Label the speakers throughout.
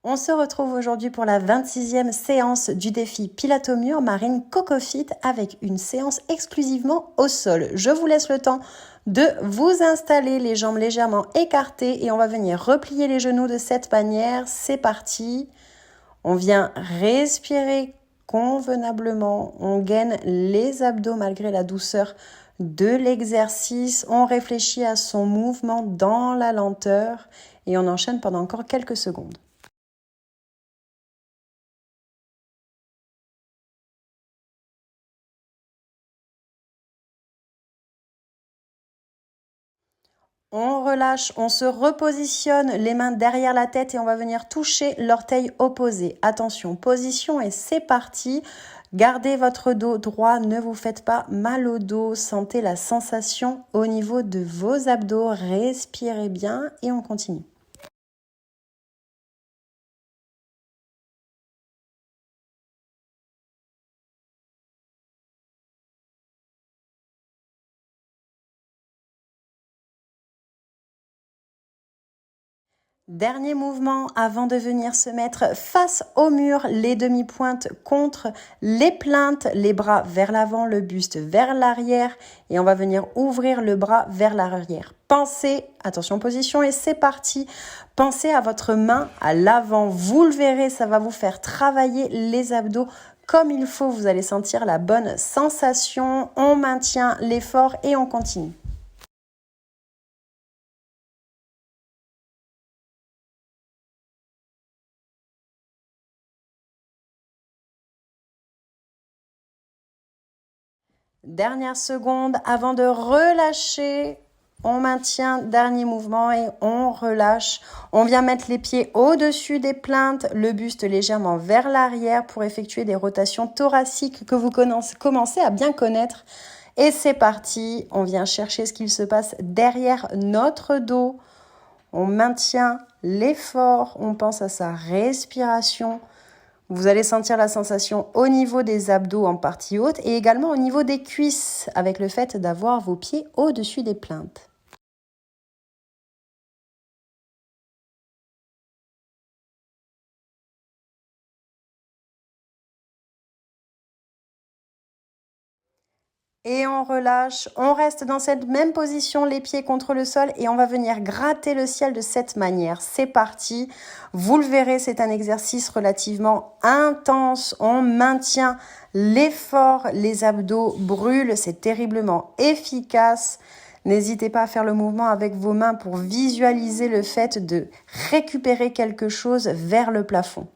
Speaker 1: On se retrouve aujourd'hui pour la 26e séance du défi Pilates au mur Marine Coco Fit avec une séance exclusivement au sol. Je vous laisse le temps de vous installer, les jambes légèrement écartées, et on va venir replier les genoux de cette manière. C'est parti. On vient respirer convenablement. On gaine les abdos malgré la douceur de l'exercice. On réfléchit à son mouvement dans la lenteur et on enchaîne pendant encore quelques secondes. On relâche, on se repositionne, les mains derrière la tête et on va venir toucher l'orteil opposé. Attention, position et c'est parti. Gardez votre dos droit, ne vous faites pas mal au dos. Sentez la sensation au niveau de vos abdos. Respirez bien et on continue. Dernier mouvement avant de venir se mettre face au mur, les demi-pointes contre les plaintes, les bras vers l'avant, le buste vers l'arrière et on va venir ouvrir le bras vers l'arrière. Pensez, attention position et c'est parti, pensez à votre main à l'avant, vous le verrez, ça va vous faire travailler les abdos comme il faut, vous allez sentir la bonne sensation, on maintient l'effort et on continue. Dernière seconde avant de relâcher. On maintient, dernier mouvement et on relâche. On vient mettre les pieds au-dessus des plaintes, le buste légèrement vers l'arrière pour effectuer des rotations thoraciques que vous commencez à bien connaître. Et c'est parti, on vient chercher ce qu'il se passe derrière notre dos. On maintient l'effort, on pense à sa respiration. Vous allez sentir la sensation au niveau des abdos en partie haute et également au niveau des cuisses avec le fait d'avoir vos pieds au-dessus des plaintes. Et on relâche, on reste dans cette même position, les pieds contre le sol et on va venir gratter le ciel de cette manière. C'est parti, vous le verrez, c'est un exercice relativement intense. On maintient l'effort, les abdos brûlent, c'est terriblement efficace. N'hésitez pas à faire le mouvement avec vos mains pour visualiser le fait de récupérer quelque chose vers le plafond.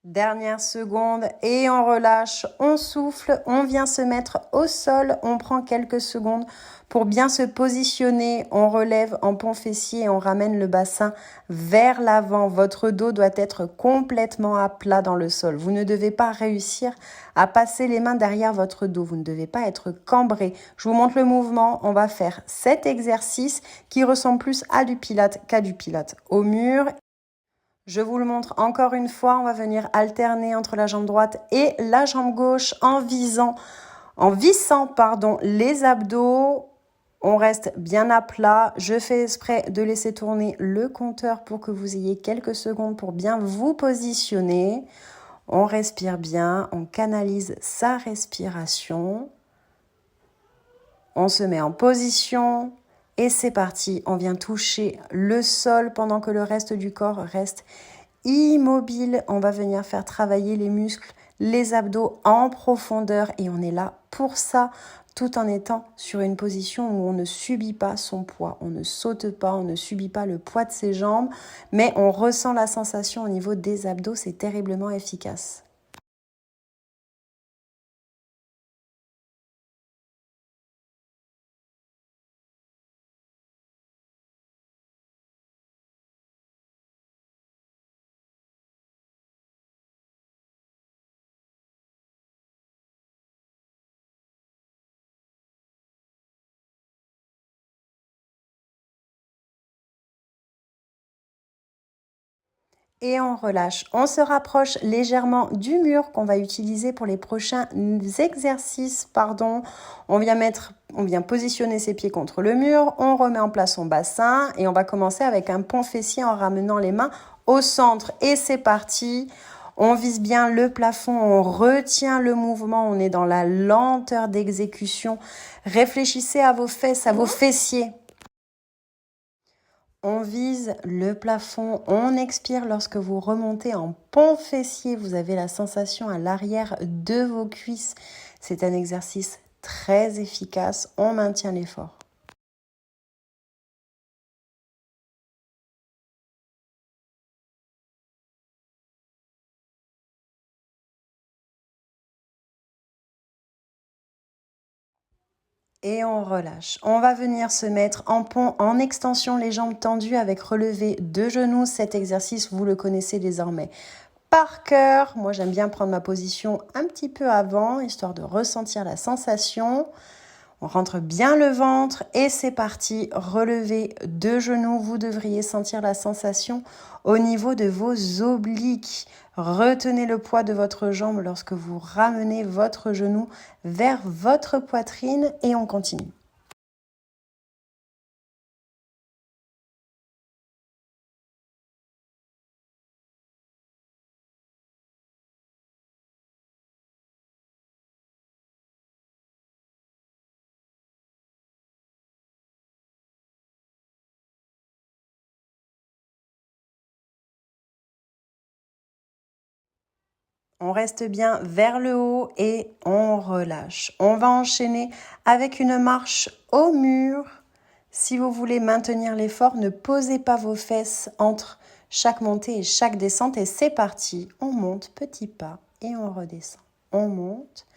Speaker 1: Dernière seconde et on relâche, on souffle, on vient se mettre au sol, on prend quelques secondes pour bien se positionner, on relève en pont fessier, on ramène le bassin vers l'avant. Votre dos doit être complètement à plat dans le sol. Vous ne devez pas réussir à passer les mains derrière votre dos, vous ne devez pas être cambré. Je vous montre le mouvement, on va faire cet exercice qui ressemble plus à du pilate qu'à du pilate au mur. Je vous le montre encore une fois, on va venir alterner entre la jambe droite et la jambe gauche en vissant les abdos. On reste bien à plat. Je fais exprès de laisser tourner le compteur pour que vous ayez quelques secondes pour bien vous positionner. On respire bien, on canalise sa respiration. On se met en position et c'est parti. On vient toucher le sol pendant que le reste du corps reste immobile. On va venir faire travailler les muscles, les abdos en profondeur et on est là pour ça, tout en étant sur une position où on ne subit pas son poids. On ne saute pas, on ne subit pas le poids de ses jambes, mais on ressent la sensation au niveau des abdos. C'est terriblement efficace. Et on relâche. On se rapproche légèrement du mur qu'on va utiliser pour les prochains exercices. On vient positionner ses pieds contre le mur. On remet en place son bassin et on va commencer avec un pont fessier en ramenant les mains au centre. Et c'est parti. On vise bien le plafond, on retient le mouvement, on est dans la lenteur d'exécution. Réfléchissez à vos fesses, à vos fessiers. On vise le plafond, on expire lorsque vous remontez en pont fessier. Vous avez la sensation à l'arrière de vos cuisses. C'est un exercice très efficace. On maintient l'effort. Et on relâche. On va venir se mettre en pont, en extension, les jambes tendues avec relevé de genoux. Cet exercice, vous le connaissez désormais par cœur. Moi, j'aime bien prendre ma position un petit peu avant, histoire de ressentir la sensation. On rentre bien le ventre et c'est parti. Relevé de genoux, vous devriez sentir la sensation au niveau de vos obliques. Retenez le poids de votre jambe lorsque vous ramenez votre genou vers votre poitrine et on continue. On reste bien vers le haut et on relâche. On va enchaîner avec une marche au mur. Si vous voulez maintenir l'effort, ne posez pas vos fesses entre chaque montée et chaque descente. Et c'est parti. On monte, petit pas, et on redescend. On monte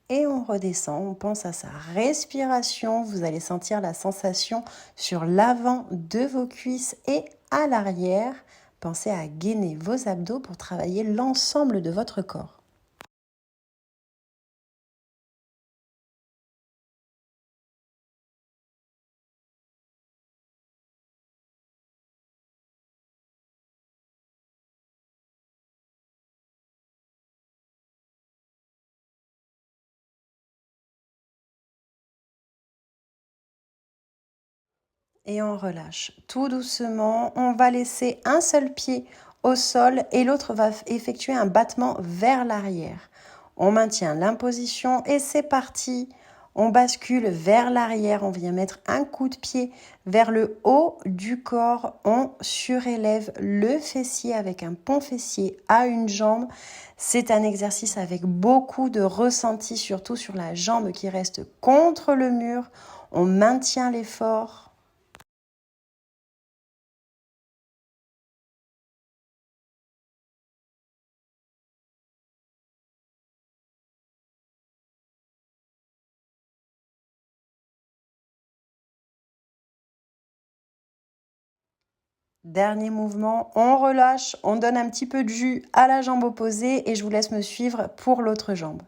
Speaker 1: et on redescend. On pense à sa respiration. Vous allez sentir la sensation sur l'avant de vos cuisses et à l'arrière. Pensez à gainer vos abdos pour travailler l'ensemble de votre corps. Et on relâche. Tout doucement, on va laisser un seul pied au sol et l'autre va effectuer un battement vers l'arrière. On maintient l'imposition et c'est parti. On bascule vers l'arrière, on vient mettre un coup de pied vers le haut du corps. On surélève le fessier avec un pont fessier à une jambe. C'est un exercice avec beaucoup de ressenti, surtout sur la jambe qui reste contre le mur. On maintient l'effort. Dernier mouvement, on relâche, on donne un petit peu de jus à la jambe opposée et je vous laisse me suivre pour l'autre jambe.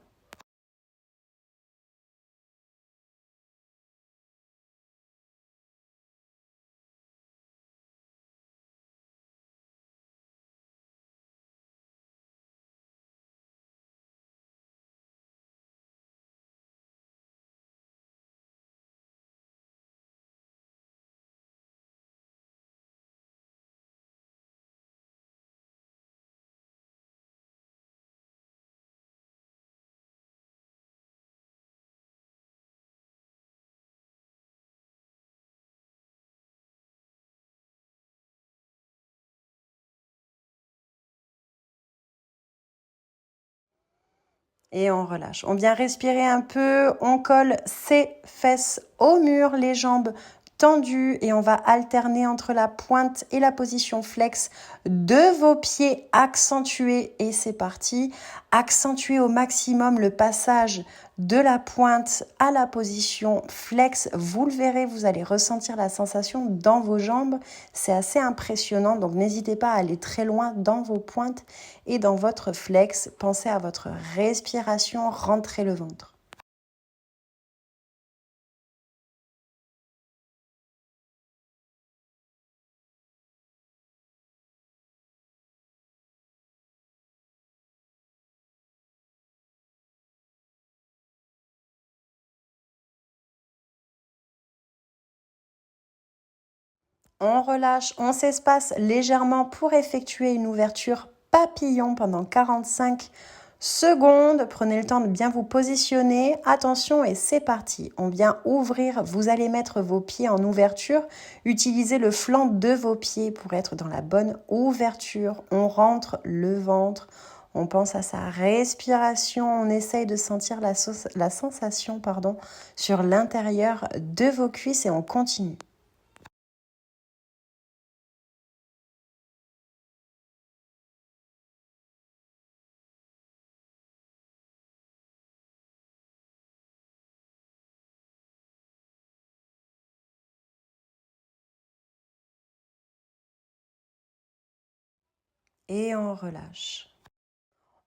Speaker 1: Et on relâche. On vient respirer un peu, on colle ses fesses au mur, les jambes tendues et on va alterner entre la pointe et la position flex de vos pieds accentués et c'est parti. Accentuez au maximum le passage de la pointe à la position flex. Vous le verrez, vous allez ressentir la sensation dans vos jambes. C'est assez impressionnant, donc n'hésitez pas à aller très loin dans vos pointes et dans votre flex. Pensez à votre respiration, rentrez le ventre. On relâche, on s'espace légèrement pour effectuer une ouverture papillon pendant 45 secondes. Prenez le temps de bien vous positionner. Attention et c'est parti. On vient ouvrir. Vous allez mettre vos pieds en ouverture. Utilisez le flanc de vos pieds pour être dans la bonne ouverture. On rentre le ventre. On pense à sa respiration. On essaye de sentir la sensation sur l'intérieur de vos cuisses et on continue. Et on relâche.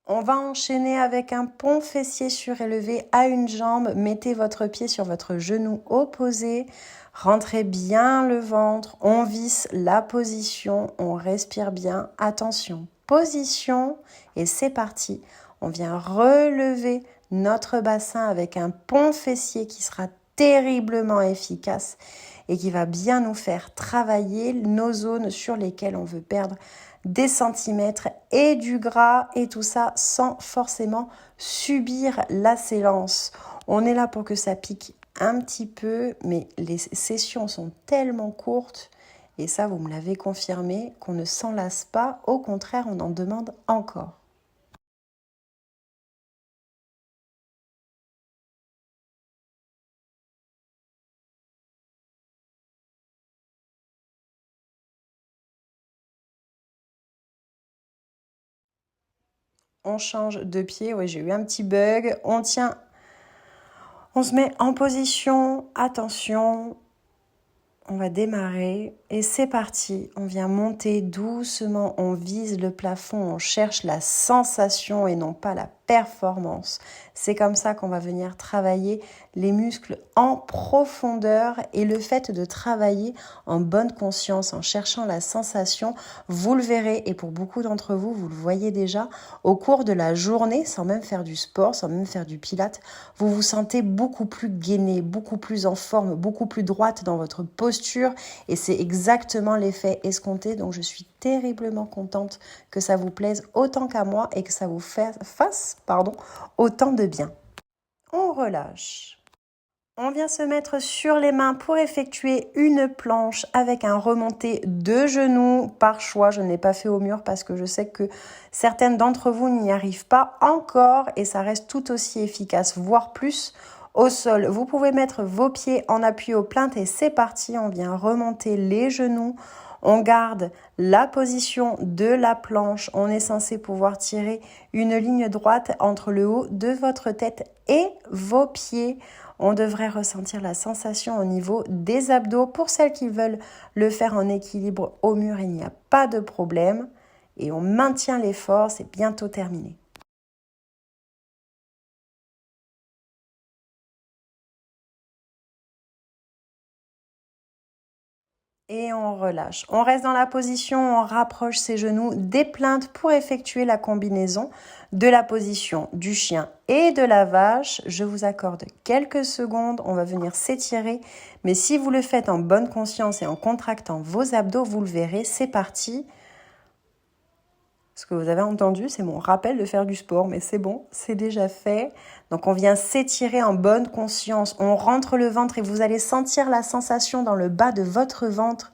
Speaker 1: On va enchaîner avec un pont fessier surélevé à une jambe. Mettez votre pied sur votre genou opposé. Rentrez bien le ventre. On visse la position. On respire bien. Attention, position. Et c'est parti. On vient relever notre bassin avec un pont fessier qui sera terriblement efficace et qui va bien nous faire travailler nos zones sur lesquelles on veut perdre des centimètres et du gras et tout ça sans forcément subir la séance. On est là pour que ça pique un petit peu, mais les sessions sont tellement courtes et ça vous me l'avez confirmé qu'on ne s'en lasse pas, au contraire on en demande encore. On change de pied, oui j'ai eu un petit bug, on tient, on se met en position, attention, on va démarrer et c'est parti. On vient monter doucement, on vise le plafond, on cherche la sensation et non pas la performance. C'est comme ça qu'on va venir travailler les muscles en profondeur et le fait de travailler en bonne conscience, en cherchant la sensation, vous le verrez et pour beaucoup d'entre vous, vous le voyez déjà, au cours de la journée, sans même faire du sport, sans même faire du pilate, vous vous sentez beaucoup plus gainé, beaucoup plus en forme, beaucoup plus droite dans votre posture et c'est exactement l'effet escompté. Donc je suis terriblement contente que ça vous plaise autant qu'à moi et que ça vous fasse autant de bien. On relâche. On vient se mettre sur les mains pour effectuer une planche avec un remonté de genoux par choix. Je ne l'ai pas fait au mur parce que je sais que certaines d'entre vous n'y arrivent pas encore et ça reste tout aussi efficace, voire plus au sol. Vous pouvez mettre vos pieds en appui aux plaintes et c'est parti. On vient remonter les genoux. On garde la position de la planche. On est censé pouvoir tirer une ligne droite entre le haut de votre tête et vos pieds. On devrait ressentir la sensation au niveau des abdos. Pour celles qui veulent le faire en équilibre au mur, il n'y a pas de problème. Et on maintient l'effort, c'est bientôt terminé. Et on relâche. On reste dans la position, on rapproche ses genoux des plaintes pour effectuer la combinaison de la position du chien et de la vache. Je vous accorde quelques secondes, on va venir s'étirer. Mais si vous le faites en bonne conscience et en contractant vos abdos, vous le verrez, c'est parti. Ce que vous avez entendu, c'est mon rappel de faire du sport, mais c'est bon, c'est déjà fait. Donc on vient s'étirer en bonne conscience, on rentre le ventre et vous allez sentir la sensation dans le bas de votre ventre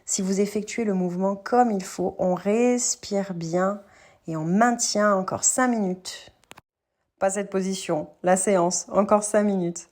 Speaker 1: si vous effectuez le mouvement comme il faut. On respire bien et on maintient encore 5 minutes. Pas cette position, la séance, encore 5 minutes.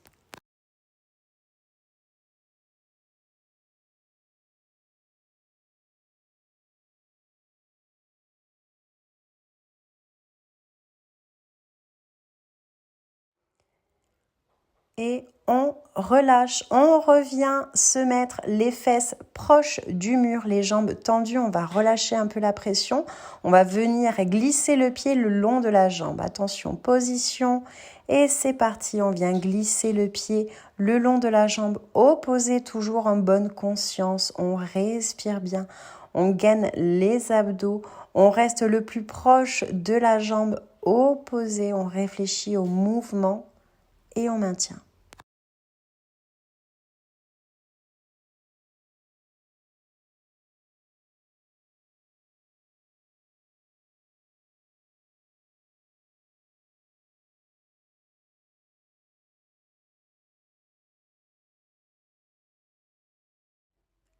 Speaker 1: Et on relâche, on revient se mettre les fesses proches du mur, les jambes tendues, on va relâcher un peu la pression, on va venir glisser le pied le long de la jambe. Attention, position et c'est parti, on vient glisser le pied le long de la jambe opposée, toujours en bonne conscience, on respire bien, on gaine les abdos, on reste le plus proche de la jambe opposée, on réfléchit au mouvement et on maintient.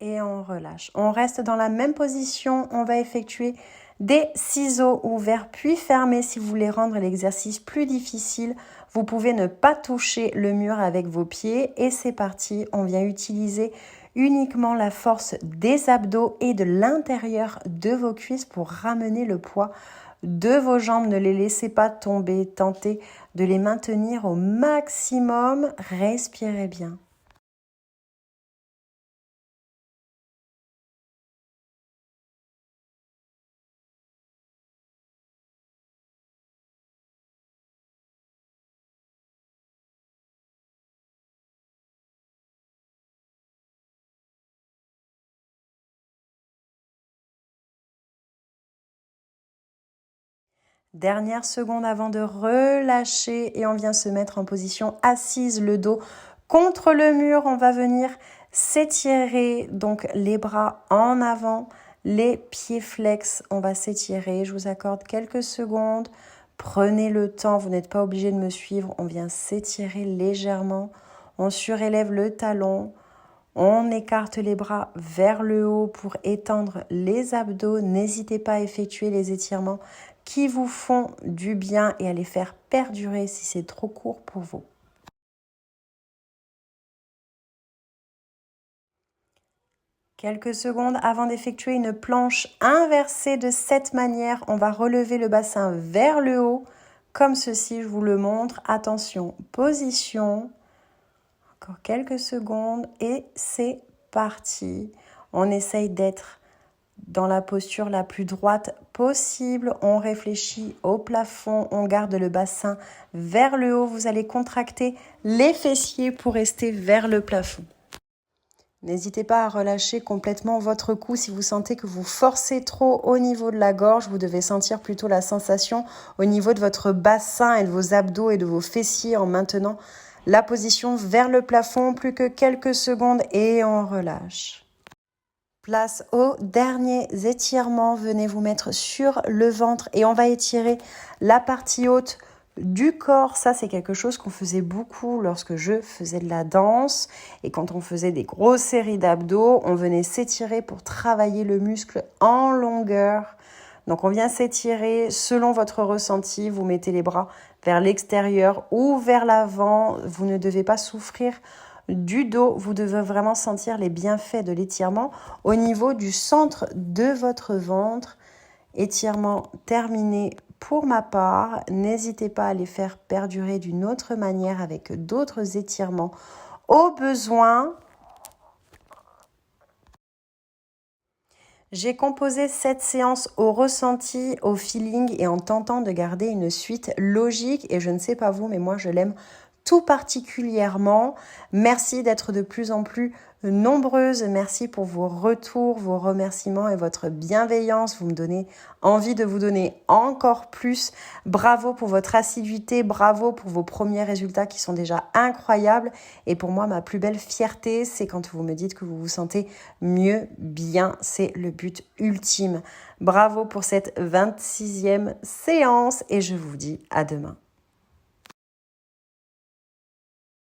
Speaker 1: Et on relâche. On reste dans la même position. On va effectuer des ciseaux ouverts puis fermés. Si vous voulez rendre l'exercice plus difficile, vous pouvez ne pas toucher le mur avec vos pieds. Et c'est parti, on vient utiliser uniquement la force des abdos et de l'intérieur de vos cuisses pour ramener le poids de vos jambes. Ne les laissez pas tomber, tentez de les maintenir au maximum. Respirez bien. Dernière seconde avant de relâcher et on vient se mettre en position assise, le dos contre le mur. On va venir s'étirer, donc les bras en avant, les pieds flex. On va s'étirer, je vous accorde quelques secondes. Prenez le temps, vous n'êtes pas obligé de me suivre. On vient s'étirer légèrement. On surélève le talon. On écarte les bras vers le haut pour étendre les abdos. N'hésitez pas à effectuer les étirements qui vous font du bien et à les faire perdurer si c'est trop court pour vous. Quelques secondes avant d'effectuer une planche inversée de cette manière, on va relever le bassin vers le haut, comme ceci, je vous le montre. Attention, position. Encore quelques secondes et c'est parti. On essaye d'être dans la posture la plus droite possible. On réfléchit au plafond, on garde le bassin vers le haut. Vous allez contracter les fessiers pour rester vers le plafond. N'hésitez pas à relâcher complètement votre cou si vous sentez que vous forcez trop au niveau de la gorge. Vous devez sentir plutôt la sensation au niveau de votre bassin et de vos abdos et de vos fessiers en maintenant la position vers le plafond. Plus que quelques secondes et on relâche. Place aux derniers étirements. Venez vous mettre sur le ventre et on va étirer la partie haute du corps. Ça, c'est quelque chose qu'on faisait beaucoup lorsque je faisais de la danse. Et quand on faisait des grosses séries d'abdos, on venait s'étirer pour travailler le muscle en longueur. Donc, on vient s'étirer selon votre ressenti. Vous mettez les bras vers l'extérieur ou vers l'avant. Vous ne devez pas souffrir du dos. Vous devez vraiment sentir les bienfaits de l'étirement au niveau du centre de votre ventre. Étirement terminé pour ma part. N'hésitez pas à les faire perdurer d'une autre manière avec d'autres étirements au besoin. J'ai composé cette séance au ressenti, au feeling et en tentant de garder une suite logique. Et je ne sais pas vous, mais moi je l'aime tout particulièrement. Merci d'être de plus en plus nombreuses. Merci pour vos retours, vos remerciements et votre bienveillance. Vous me donnez envie de vous donner encore plus. Bravo pour votre assiduité, bravo pour vos premiers résultats qui sont déjà incroyables. Et pour moi, ma plus belle fierté, c'est quand vous me dites que vous vous sentez mieux, bien. C'est le but ultime. Bravo pour cette 26e séance et je vous dis à demain.